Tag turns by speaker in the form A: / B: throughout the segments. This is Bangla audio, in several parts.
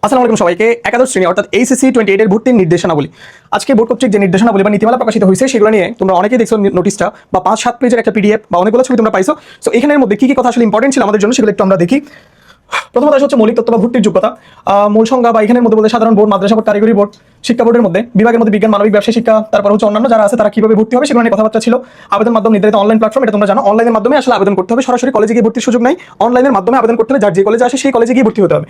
A: আসসালামু আলাইকুম সবাইকে। একাদশ শ্রেণী অর্থাৎ এইচএসসি 28 এর ভর্তির নির্দেশনাবলী আজকে বোর্ড কর্তৃক যে নির্দেশনাবলী বা নীতিমালা প্রকাশিত হয়েছে সেগুলো নিয়ে তোমরা অনেকেই দেখছো নোটিশটা বা 5-7 পেজের একটা পিডিএফ বা অনেকগুলো ছবি তোমরা পাইছো। সো এখানের মধ্যে কি কি কথা আসলে ইম্পর্টেন্ট ছিল আমাদের জন্য সেগুলো একটু আমরা দেখি। প্রথমত হচ্ছে মৌলিক তত্ত্ব বা ভর্তির যোগ্যতা, মূল সংজ্ঞা বা এখানের মধ্যে বলতে সাধারণ বোর্ড, মাদ্রাসা বোর্ড, কারিগরি বোর্ড, শিক্ষা বোর্ডের মধ্যে বিভাগের মধ্যে বিজ্ঞান, মানবিক, ব্যবসায় শিক্ষা, তারপর হচ্ছে অন্যান্য যারা আছে তারা কিভাবে ভর্তি হবে সেগুলো নিয়ে কথাবার্তা ছিল। আবেদন মাধ্যম নির্ধারিত অনলাইন প্ল্যাটফর্ম, এটা তোমরা জানো। অনলাইনের মাধ্যমে আসলে আবেদন করতে হবে, সরাসরি কলেজে গিয়ে ভর্তির সুযোগ নাই। অনলাইনের মাধ্যমে আবেদন করতে হবে, যার যে কলেজে আসে সেই কলেজে গিয়ে ভর্তি হতে হবে।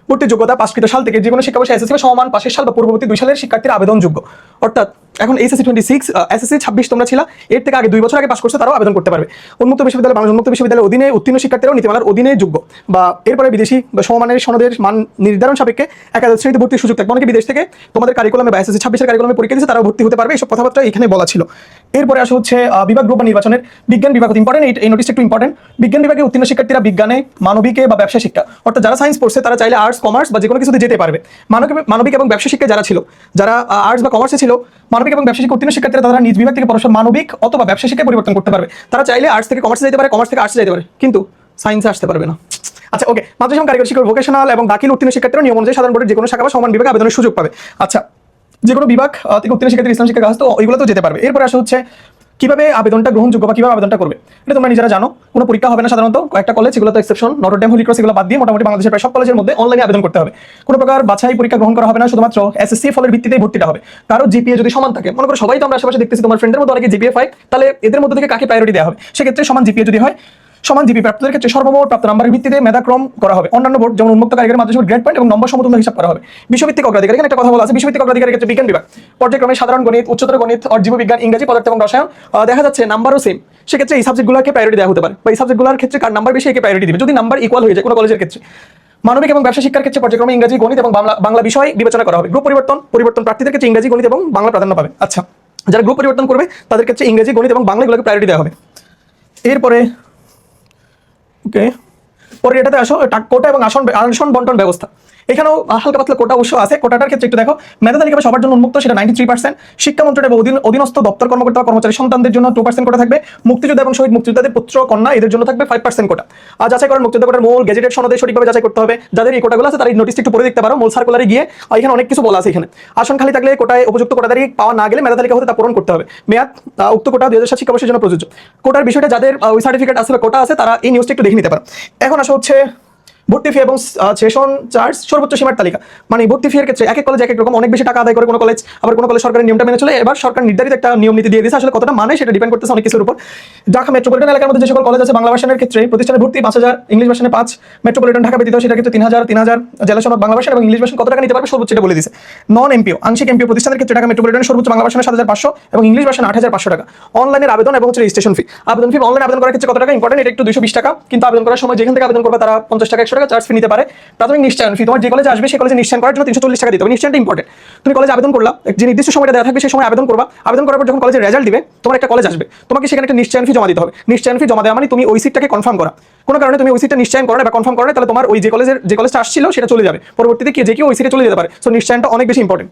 A: ভর্তির যোগ্যতা পাশকৃত সাল থেকে যে কোনো শিক্ষাবর্ষে এসএসসি বা সমমান পাশের সাল বা পূর্ববর্তী 2 সালের শিক্ষার্থীরা আবেদনযোগ্য। অর্থাৎ এখন এইচএসসি 26 এসএসসি 26 তোমরা ছিলা, এর থেকে আগে 2 বছর আগে পাস করছে তারাও আবেদন করতে পারবে। উন্মুক্ত বিশ্ববিদ্যালয়, বাংলাদেশ উন্মুক্ত বিশ্ববিদ্যালয়ের অধীনে উত্তীর্ণ শিক্ষার্থীরাও নীতিমালার অধীনে যোগ্য বা এরপরে বিদেশি বা সমমানের সনদের মান নির্ধারণ সাপেক্ষে একাদশ শ্রেণীতে ভর্তির সুযোগ থাকবে। অনেকে বিদেশ থেকে তোমাদের কারিকুলামে বা এসএসসি 26 এর কারিকুলামে পরীক্ষা দিয়েছে তারাও ভর্তি হতে পারবে। এইসব কথাবার্তা এখানে বলা ছিল। এরপরে আসে হচ্ছে বিভাগ গ্রুপ বা নির্বাচনের বিজ্ঞান বিভাগ ইম্পর্টেন্ট, এই নোটিসটা একটু ইম্পর্টেন্ট। বিজ্ঞান বিভাগে উত্তীর্ণ শিক্ষার্থীরা বিজ্ঞানে, মানবিকে বা ব্যবসা শিক্ষা অর্থাৎ যারা সায়েন্স পড়ছে তারা চাইলে আর্টস, কমার্স বা যে কোনো কিছুতে যেতে পারবে। মানবিক এবং ব্যবসা শিক্ষায় যারা ছিল, যারা আর্টস বা কমার্সে ছিল, মানবিক এবং ব্যবসা শিক্ষা উত্তীর্ণ শিক্ষার্থীরা তারা নিজ বিভাগ থেকে পরস্পর মানবিক অথবা ব্যবসা শিক্ষায় পরিবর্তন করতে পারবে। তারা চাইলে আর্টস থেকে কমার্সে যেতে পারে, কমার্স থেকে আর্টসে যেতে পারে, কিন্তু সায়েন্সে আসতে পারবে না। আচ্ছা, ওকে। মাদ্রাসা এবং কারিগরি শিক্ষা, ভোকেশনাল এবং দাখিল উত্তীর্ণ শিক্ষার্থীরা নিয়ম অনুযায়ী সাধারণ বোর্ডের যে কোনো শাখা বা সমান বিভাগে আবেদনের সুযোগ পাবে। আচ্ছা, যে কোনো বিভাগ থেকে উত্তীর্ণ শিক্ষার্থী ইসলাম শিক্ষা তো ওইগুলো তো যেতে পারবে। এরপরে আসা হচ্ছে কিভাবে আবেদনটা গ্রহণযোগ্য বা কিভাবে আবেদনটা করবে, এটা তোমরা নিজেরা জানো। কোনো পরীক্ষা হবে না সাধারণত, কয়েকটা কলেজ এগুলো তো exception, Notre Dame, Holy Cross এগুলো বাদ দিয়ে মোটামুটি বাংলাদেশের প্রায় সব কলেজের মধ্যে অনলাইনে আবেদন করতে হবে। কোনো প্রকার বাছাই পরীক্ষা গ্রহণ করা হবে না, শুধুমাত্র এসএসসি ফলের ভিত্তিতেই ভর্তিটা হবে। কারো জিপিএ যদি সমান থাকে, মনে করো সবাই তো আমরা আশেপাশে দেখতেছি তোমার ফ্রেন্ডের মধ্যে অনেকে জিপিএ 5, তাহলে এদের মধ্যে থেকে কাকে প্রায়োরিটি দেওয়া হবে? সেক্ষেত্রে সমান জিপিএ যদি হয়, সমান জিপি প্রাপ্তদের ক্ষেত্রে সর্বমোট প্রাপ্ত নাম্বারের ভিত্তিতে মেধাক্রম করা হবে। অন্যান্য বোর্ড যেমন উন্মুক্ত কারিগরি মাদ্রাসা গ্রেড পয়েন্ট এবং নম্বর সমতুল্য হিসাব করা হবে। বিশ্বভিত্তিক অগ্রাধিকার, এখানে একটা কথা বলা আছে। বিশ্বভিত্তিক অগ্রাধিকারের ক্ষেত্রে বিজ্ঞান বিভাগ পর্যায়ক্রমে সাধারণ গণিত, উচ্চতর গণিত, জীববিজ্ঞান, ইংরেজি, পদার্থ এবং রসায়ন দেখা যাচ্ছে নাম্বারও সেম। সেক্ষেত্রে এই সাবজেক্টগুলোকে প্রায়োরিটি দেওয়া হতে পারে, বা এই সাবজেক্টগুলোর ক্ষেত্রে কার নাম্বার বেশি একে প্রায়োরিটি দিবে, যদি নাম্বার ইকুয়াল হয়ে যায় কোনো কলেজের ক্ষেত্রে। মানবিক এবং ব্যবসা শিক্ষার ক্ষেত্রে পর্যায়ক্রমে ইংরেজি, গণিত এবং বাংলা বিষয় বিবেচনা করা হবে। গ্রুপ পরিবর্তন প্রার্থীদের ক্ষেত্রে ইংরেজি, গণিত এবং বাংলা প্রাধান্য পাবে। আচ্ছা, যারা গ্রুপ পরিবর্তন করবে তাদের ক্ষেত্রে ইংরেজি, গণিত এবং বাংলাগুলোকে প্রায়োরিটি দেওয়া হবে। এরপরে ওকে, পরে এটাতে আসো কোটা এবং আসন বন্টন ব্যবস্থা। এখানেও হালকা পাতলা কোটা অবশ্য আছে। কোটাটার ক্ষেত্রে একটু দেখো, মেধা তালিকা সবার জন্য উন্মুক্ত, সেটা 93%। শিক্ষা মন্ত্রণালয় অধীনস্থ দপ্তর কর্মকর্তা বা কর্মচারী সন্তানদের জন্য 2% কোটা থাকবে। মুক্তিযোদ্ধা এবং শহীদ মুক্তিযোদ্ধাদের পুত্র কন্যা এদের জন্য থাকবে 5% কোটা। আর যাচাই করেন মুক্তিযোদ্ধা কোটার মূল গেজেটেড সনদে সঠিকভাবে যাচাই করতে হবে। যাদের এই কোটাগুলো আছে তারা এই নোটিসটি একটু পড়ে দেখতে পারো, মূল সার্কুলারে গিয়ে এখানে অনেক কিছু বলা আছে। এখানে আসন খালি থাকলে কোটায় উপযুক্ত কোটাদারি পাওয়া না গেলে মেধা তালিকা হতে তা পূরণ করতে হবে। মেয়াদ উক্ত কোটা 2007 শিক্ষাবর্ষের জন্য প্রযোজ্য। কোটার বিষয়টা যাদের ওই সার্টিফিকেট আছে বা কোটা আছে তারা এই নিউজটা একটু দেখে নিতে পারো। এখন আসা হচ্ছে ভর্তি ফি এবং সেশন চার্জ সর্বোচ্চ সীমার তালিকা। মানে ভর্তি ফি এর ক্ষেত্রে এক এক কলেজ এক এক রকম, অনেক বেশি টাকা আদায় করে কোনো কলেজ, আবার কোনো কলেজ সরকারের নিয়মটা মেনে চলে। এবার সরকার নির্ধারিত একটা নিয়ম নীতি দিয়ে দিয়েছে, আসলে কতটা মানে সেটা ডিপেন্ড করতেছে অনেক কিছুর উপর। ঢাকা মেট্রোপলিটন এলাকার মধ্যে যে সকল কলেজ আছে বাংলা ভার্সনের ক্ষেত্রে প্রতিষ্ঠানে ভর্তি 5,000, ইংলিশ ভার্সনে 5, মেট্রোপলিটন ঢাকা ব্যতীত সেটা ক্ষেত্রে 3,000, জেলা সনদ বাংলা ভার্সন এবং ইংলিশ ভার্সন কত টাকা নিতে পারবে সর্বোচ্চ এটা বলে দিয়েছে। নন এমপিও আংশিক এমপিও প্রতিষ্ঠানের ক্ষেত্রে ঢাকা মেট্রোপলিটন সর্বোচ্চ বাংলা ভার্সনে 7,500 এবং ইংলিশ ভার্সন 8,500 টাকা। অনলাইনের আবেদন এবং রেজিস্ট্রেশন ফি, আবেদন ফি অনলাইন আবেদন করার ক্ষেত্রে কত টাকা ইম্পর্টেন্ট, এটা একটু 220 টাকা। কিন্তু আবেদন করার সময় যেখান থেকে আবেদন করবে তারা 50 টাকা 100 টাকা চার্জ ফি নিতে পারে। প্রাথমিক নিশ্চয়ন ফি, তোমার যে কলেজে আসবে সেই কলেজে নিশ্চয়ন করার জন্য 340 টাকা দিতে হবে। নিশ্চয়নটা ইম্পর্টেন্ট। তুমি কলেজে আবেদন করলা, যে নির্দিষ্ট সময়টা দেওয়া থাকবে সেই সময় আবেদন করবা। আবেদন করার পর যখন কলেজের রেজাল্ট দিবে, তোমার একটা কলেজ আসবে, তোমাকে সেখানে একটা নিশ্চয়ন ফি জমা দিতে হবে। নিশ্চয়ন ফি জমা দেওয়া মানে তুমি ওই সিটটাকে কনফার্ম করা। কোনো কারণে তুমি ওই সিটটা নিশ্চয়ন করো না বা কনফার্ম করো না, তাহলে তোমার ওই যে কলেজটা আসছিল সেটা চলে যাবে, পরবর্তীতে যে কেউ ওই সিটে চলে যেতে পারে। সো নিশ্চয়নটা অনেক বেশি ইম্পর্টেন্ট।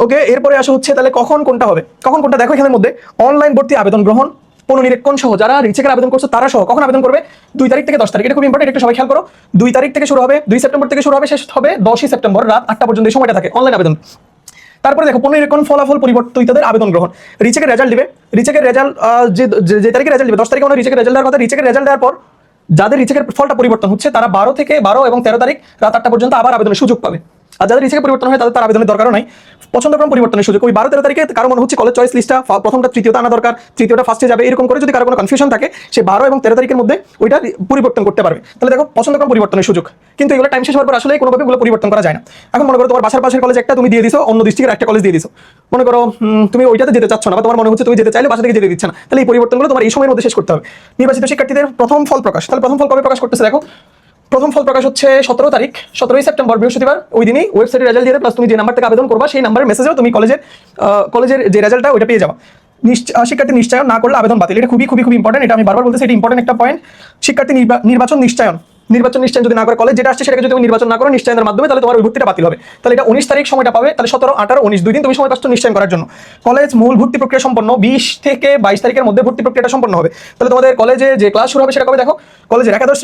A: ওকে, এরপরে আসা হচ্ছে তাহলে কখন কোনটা হবে, কখন কোনটা দেখো এখানের মধ্যে। অনলাইন ভর্তি আবেদন গ্রহণ, পুনর্নিরীক্ষণ সহ যারা রিচেকের আবেদন করছে তারা সহ কখন আবেদন করবে? 2 তারিখ থেকে 10 তারিখ। এটা খুব ইম্পর্টেন্ট, একটু সবাই খেয়াল করো। 2 তারিখ থেকে শুরু হবে, 2 সেপ্টেম্বর থেকে শুরু হবে, শেষ হবে 10 সেপ্টেম্বর রাত 8টা পর্যন্ত এই সময়টা থাকে অনলাইন আবেদন। তারপরে দেখো পুনর্নিরীক্ষণ ফলাফল পরিবর্তিতদের আবেদন গ্রহণ। রিচেকের রেজাল্ট দিবে, রিচেকের রেজাল্ট যে তারিখে রেজাল্ট দিবে 10 তারিখে রিচেকের রেজাল্ট দেওয়ার কথা। রিচেকের রেজাল্ট দেওয়ার পর যাদের রিচেকের ফলটা পরিবর্তন হচ্ছে তারা 12 এবং 13 তারিখ রাত 8টা পর্যন্ত আবার আবেদনের সুযোগ পাবে। আর যাদের রিচেকে পরিবর্তন হয় তাদের আবেদনের দরকারও নাই। পছন্দক্রম পরিবর্তনের সুযোগ ওই 12-13 তারিখে কারো মনে হচ্ছে কলেজ চয়েস লিস্টটা প্রথমটা তৃতীয়টা আনা দরকার, তৃতীয়টা ফার্স্টে যাবে, এরকম করে যদি কারো কোনো কনফিউশন থাকে সে 12 এবং 13 তারিখের মধ্যে ওইটা পরিবর্তন করতে পারবে। তাহলে দেখো পছন্দক্রম পরিবর্তনের সুযোগ, কিন্তু এগুলো টাইম শেষ হওয়ার পর আসলে কোনোভাবে এগুলো পরিবর্তন করা যায় না। এখন মনে করো তোমার বাসার পাশের কলেজ একটা তুমি দিয়ে দিছো, অন্য ডিস্ট্রিক্টের একটা কলেজ দিয়ে দিছো। মনে করো তুমি ওইটাতে যেতে চাচ্ছ না বা তোমার মনে হচ্ছে তুমি যেতে চাইলে বাসা থেকে যেতে দিচ্ছে না, তাহলে এই পরিবর্তনগুলো তোমার এই সময়ের মধ্যে শেষ করতে হবে। নির্বাচিত শিক্ষার্থীদের প্রথম ফল প্রকাশ, তাহলে প্রথম ফল কবে প্রকাশ করতেছে দেখো। প্রথম ফল প্রকাশ হচ্ছে 17 তারিখ, 17 সেপ্টেম্বর বৃহস্পতিবার। ওই দিনই ওয়েবসাইটে রেজাল্ট দিয়ে প্লাস তুমি যে নাম্বার থেকে আবেদন করবা সেই নাম্বারের মেসেজেও তুমি কলেজের যে রেজাল্টটা ওইটা পেয়ে যাবা। শিক্ষার্থী নিশ্চয়ন না করলে আবেদন বাতিল, এটা খুবই ইম্পর্টেন্ট। এটা আমি বারবার বলতেছি, এটা ইম্পর্টেন্ট একটা পয়েন্ট। শিক্ষার্থী নির্বাচন নিশ্চয়ন নির্বাচন নিশ্চয় যদি না করে, কলেজ যেটা আসছে সেটাকে যদি তুমি নির্বাচন না করো নিশ্চয়নের মাধ্যমে, তাহলে তোমার ওই ভর্তিটা বাতিল হবে। তাহলে এটা 19 তারিখ সময়টা পাবে, তাহলে 17, 18, 19 2 দিন তুমি সময় পাচ্ছ নিশ্চয়ন করার জন্য। কলেজ মূল ভর্তি প্রক্রিয়া সম্পন্ন 20 থেকে 22 তারিখের মধ্যে ভর্তি প্রক্রিয়াটা সম্পন্ন হবে। তাহলে তোমাদের কলেজে যে ক্লাস শুরু হবে সেটা কবে দেখো, কলেজের একাদশ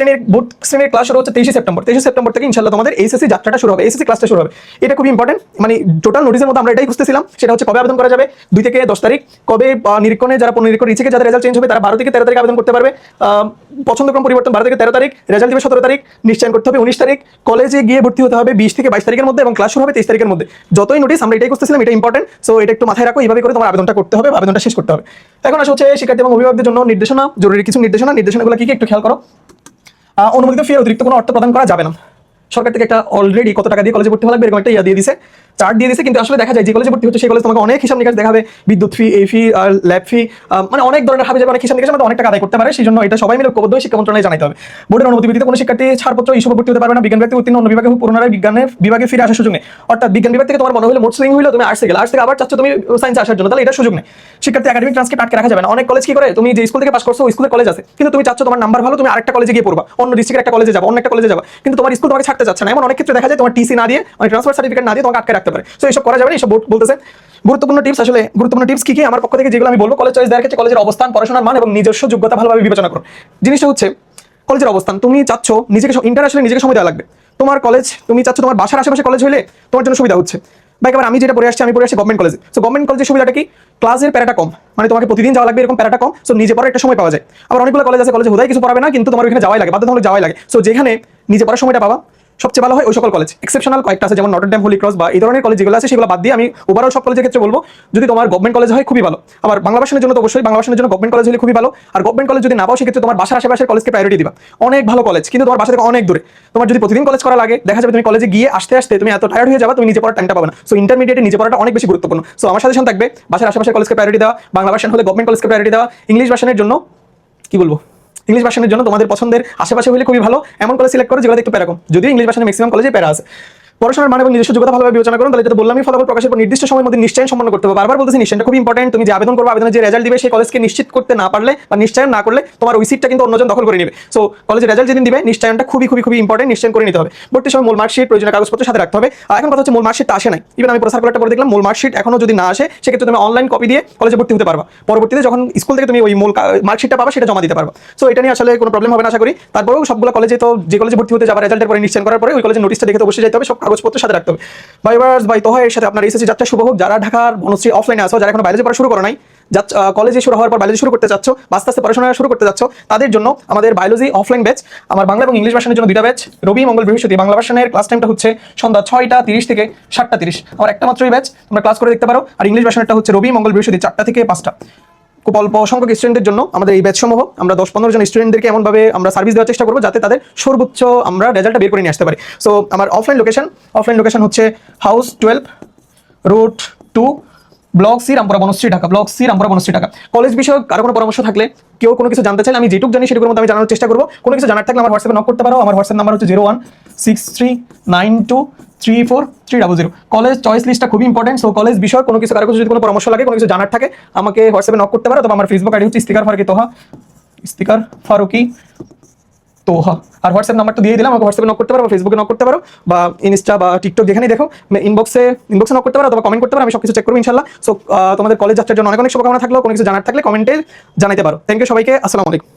A: শ্রেণীর ক্লাস শুরু হচ্ছে 23 সেপ্টেম্বর। 23 সেপ্টেম্বর থেকে ইনশাআল্লাহ তোমাদের এইচএসসি যাত্রাটা শুরু হবে, এইচএসসি ক্লাসটা শুরু হবে। এটা খুব ইম্পর্টেন্ট, মানে টোটাল নোটিসের মধ্যে আমরা এটাই খুঁজতেছিলাম, সেটা হচ্ছে কবে আবেদন করা যাবে, 2 থেকে 10 তারিখ। কবে নিরীক্ষণে যারা পুনরীক্ষণ ইচ্ছেকে যাদের রেজাল্ট চেঞ্জ হবে তারা 12 থেকে 13 তারিখ আবেদন করতে পারবে। পছন্দক্রম পরিবর্তন 12 থেকে 13 তারিখ, রেজাল্ট দিবে 17 তারিখ, নিশ্চয়ন করতে হবে 19 তারিখ, কলেজে গিয়ে ভর্তি হতে হবে 20 থেকে 22 তারিখের মধ্যে, এবং ক্লাস শুরু হবে 23 তারিখের মধ্যে। যতই নোটিস আমরা এটাই খুঁজতেছিলাম, এটা ইম্পর্টেন্ট। সো এটা একটু মাথায় রাখো, এইভাবে করে তোমার আবেদনটা করতে হবে, আবেদনটা শেষ করতে হবে। এখন আসলে হচ্ছে শিক্ষার্থী এবং অভিভাবকদের জন্য নির্দেশনা, জরুরি কিছু নির্দেশনাগুলো কি একটু খেয়াল করো। অনুমোদিত ফি অতিরিক্ত কোনো অর্থ প্রদান করা যাবে না। সরকার থেকে একটা অলরেডি কত টাকা দিয়ে কলেজে ভর্তি হওয়া লাগবে এরকম একটা দিয়ে দিছে, চার্ট দিয়ে দিছে, কিন্তু আসলে দেখা যায় যে কলেজে ভর্তি হচ্ছে সেই কলেজ তোমাকে অনেক হিসাব নিকাশ দেখাবে, বিদ্যুৎ ফি, এই ফি, আর ল্যাব ফি, মানে অনেক ধরনের হাবি যাবে, অনেক হিসাব নিকাশ মধ্যে অনেক টাকা আদায় করতে পারে। সেই জন্য এটা সবাই মিলে ঐক্যবদ্ধ শিক্ষা মন্ত্রণালয়ে জানাতে হবে। বোর্ডের অনুমতি ব্যতীত কোনো শিক্ষার্থী ছাড়পত্র ইস্যু ভর্তি হতে পারবে না। বিজ্ঞান বিভাগে উত্তীর্ণ অন্য বিভাগে পুনরায় বিজ্ঞানের বিভাগে ফিরে আসার সুযোগ নেই। অর্থাৎ বিজ্ঞান বিভাগ থেকে তোমার মনে হলো মোট সুইং হইলো, তুমি আর্টস থেকে আবার চাচ্ছ তুমি সায়েন্সে আসার জন্য, তাহলে এটা সুযোগ নেই। শিক্ষার্থী একাডেমিক ট্রান্সক্রিপ্ট আটকে রাখা যাবে না। অনেক কলেজ কি করে, তুমি যে স্কুল থেকে পাস করছো ওই স্কুলে কলেজ আছে, কিন্তু তুমি চাচ্ছ তোমার নাম্বার ভালো, তুমি আরেকটা কলেজে গিয়ে পড়বা, অন্য ডিস্ট্রিক্টের একটা কলেজে যাবা, অন্য একটা কলেজে যাবা, কিন্তু তোমার স্কুল তোমাকে ছাড়তে চাচ্ছে না। এমন অনেক ক্ষেত্রে দেখা যায় তোমার টিসি না দিয়ে, মানে ট্রান্সফার সার্টিফিকেট না দিয়ে তোমাকে আটকে রাখতে পারে। সো এইসব করা যাবে না, এইসব বলতেছে। গুরুত্বপূর্ণ টিপস কি আমার পক্ষ থেকে যেগুলো আমি বলবো, কলেজ চয়েস দেওয়ার ক্ষেত্রে কলেজের অবস্থান, পড়াশোনার মান এবং নিজস্ব যোগ্যতা ভালোভাবে বিবেচনা করুন। জিনিসটা হচ্ছে কলেজের অবস্থান, তুমি চাচ্ছ ইন্টারন্যাশনালি নিজেকে সময় দেওয়া লাগবে। তোমার কলেজ তুমি চাচ্ছ তোমার বাসার আশেপাশে কলেজ হলে তোমার জন্য সুবিধা হচ্ছে। বা এবার আমি যেটা পড়ে আসছি গভর্নমেন্ট কলেজে। সো গভর্নমেন্ট কলেজের সুবিধাটা কি, ক্লাসের প্যারাটা কম, মানে তোমাকে প্রতিদিন যাওয়া লাগবে এরকম প্যারাটা কম। সো নিজে পড়ার একটা সময় পাওয়া যায়। আবার অনেকগুলো কলেজ আছে, কলেজে হুদাই কিছু পড়াবে না, কিন্তু তোমার ওখানে যাওয়াই লাগে, বাধ্যতামূলক যাওয়াই লাগে। সো যেখানে নিজে পড়ার সময়টা পাবা সবচেয়ে ভালো হয় ওই সকল কলেজ। এক্সেপশনাল কয়েকটা আছে, যেমন নটরডেম, হোলি ক্রস বা এই ধরনের কলেজ যেগুলো আছে সেগুলো বাদ দিয়ে আমি ওভারঅল সব কলেজের ক্ষেত্রে বলবো, যদি তোমার গভর্নমেন্ট কলেজ হয় খুবই ভালো। আবার বাংলা ভার্সনের জন্য তো অবশ্যই বাংলা ভার্সনের জন্য গভর্নমেন্ট কলেজ হলে খুবই ভালো। আর গভর্নমেন্ট কলেজ যদি না পাও সেক্ষেত্রে তোমার বাসার আশেপাশের কলেজকে প্রায়োরিটি দিবা। অনেক ভালো কলেজ কিন্তু তোমার বাসা থেকে অনেক দূরে, তোমার যদি প্রতিদিন কলেজ করা লাগে দেখা যাবে তুমি কলেজে গিয়ে আসতে তুমি এত টায়ার্ড হয়ে যাবে, তুমি নিজে পড়ার টাইমটা পাবে না। সো ইন্টারমিডিয়েটে নিজে পড়াটা অনেক বেশি গুরুত্বপূর্ণ। সো আমার সাজেশন থাকবে বাসার আশেপাশের কলেজকে প্রায়োরিটি দেওয়া, বাংলা ভার্সন হলে গভর্নমেন্ট কলেজকে প্রায়োরিটি দেওয়া। ইংলিশ ভার্সনের জন্য কি বলবো, ইংলিশ ভার্সনের জন্য তোমাদের পছন্দের আশেপাশে হলে খুবই ভালো এমন কলেজ সিলেক্ট করো যেগুলো একটু প্যারা কম, যদিও ইংলিশ ভার্সনের ম্যাক্সিমাম কলেজে প্যারা আছে। পড়াশোনার মান এবং নিজস্ব যোগ্যতা ভালোভাবে বিবেচনা করুন। তাহলে যেটা বললাম, ফলাফল প্রকাশের পর নির্দিষ্ট সময়ের মধ্যে নিশ্চয়ই সম্পন্ন করতে হবে। বারবার বলতেছি নিশ্চয়টা খুব ইম্পর্টেন্ট। তুমি যে আবেদন করবে, আবেদনের যে রেজাল্ট দিবে সেই কলেজকে নিশ্চিত করতে না পারলে বা নিশ্চয়ন না করলে তোমার ওই সিটটা কিন্তু অন্যজন দখল করে নেবে। সো কলেজের রেজাল্ট যেদিন দিবে নিশ্চয়নটা খুবই ইম্পর্টেন্ট, নিশ্চয়ন করে নিতে হবে। ভর্তির সময় মূল মার্কশিট, প্রয়োজনীয় কাগজপত্র সাথে রাখতে হবে। এখন কথা হচ্ছে মূল মার্কশিটটা আসে নাই, ইভেন আমি পুরো সার্কুলারটা পড়ে দেখলাম মূল মার্কশিট এখনো যদি না আসে সেক্ষেত্রে তুমি অনলাইন কপি দিয়ে কলেজে ভর্তি হতে পারবা। পরবর্তীতে যখন স্কুল থেকে তুমি ওই মূল মার্কশিটটা পাবা সেটা জমা দিতে পারবা। সো এটা নিয়ে আসলে কোনো প্রবলেম হবে না আশা করি। তারপরেও সবগুলো কলেজে তো যে কলেজে ভর্তি হতে যাবা রেজাল্টের পরে নিশ্চয়ন করার পরে ওই কলেজের নোটিশটা দেখে তো অবশ্যই যেতে হবে, সব কাগজপত্র সাথে রাখতে হবে। ভাই তোহা এর সাথে আপনার এসএসসি যাত্রা শুভ হোক। যারা ঢাকার বনশ্রী অফলাইনে আছো, যারা এখন বায়োলজি পড়া শুরু করো নাই, কলেজে শুরু হওয়ার পর বায়োলজি শুরু করতে চাচ্ছ, আস্তে আস্তে পড়াশোনা শুরু করতে যাচ্ছ, তাদের জন্য আমাদের বায়োলজি অফলাইন ব্যাচ, আমার বাংলা এবং ইংলিশ ভার্সনের জন্য 2টা ব্যাচ, রবি মঙ্গল বৃহস্পতি। বাংলা ভার্সনের ক্লাস টাইমটা হচ্ছে সন্ধ্যা 6টা 30 থেকে 7টা 30। আমার একটা মাত্রই ব্যাচ, তোমরা ক্লাস করে দেখতে পারো। আর ইংলিশ ভার্সনটা হচ্ছে রবি মঙ্গল বৃহস্পতি 4টা থেকে 5টা। খুব অল্প সংখ্যক স্টুডেন্টদের জন্য আমাদের এই ব্যাচ সমূহ আমরা 10-15 জন স্টুডেন্টদেরকে এমনভাবে আমরা সার্ভিস দেওয়ার চেষ্টা করবো যাতে তাদের সর্বোচ্চ আমরা রেজাল্টটা বের করে নিয়ে আসতে পারি। সো আমার অফলাইন লোকেশন হচ্ছে house 12 road 2 block C Rampura Banasree Dhaka. College বিষয়ক কারো কোনো পরামর্শ থাকলে, কেউ কোনো কিছু জানতে চাইলে আমি যেটুকু জানি সেটুকুর মধ্যে আমি জানার চেষ্টা করবো। কোনো কিছু জানার থাকলে আমার হোয়াটসঅ্যাপে নক করতে পারো। আমার হোয়াটসঅ্যাপ নাম্বার হচ্ছে 0163923430। কলেজ চয়েস লিস্টটা খুবই ইম্পর্টেন্ট। সো কলেজ বিষয় কোনো কিছু কারো যদি কোনো পরামর্শ লাগে, কোনো কিছু জানার থাকে, আমাকে হোয়াটসঅ্যাপে নক করতে পারো। তবে আমার ফেসবুক আইডি হচ্ছে ইস্তিকার ফারুকি তোহা। আর হোয়াটসঅ্যাপ নাম্বারটা দিয়ে দিলাম, আমাকে হোয়াটসঅ্যাপে নক করতে পারো, ফেসবুকে নক করতে পারো, বা ইনস্টা বা টিকটক যেখানেই দেখো ইনবক্সে নক করতে পারো অথবা কমেন্ট করতে পারো। আমি সবকিছু চেক করবো ইনশাল্লাহ। সো তোমাদের কলেজ যাত্রার জন্য অনেক শুভকামনা থাকলো। কোনো কিছু জানার থাকলে কমেন্টে জানাতে পারো। থ্যাংক ইউ সবাইকে। আসসালামু আলাইকুম।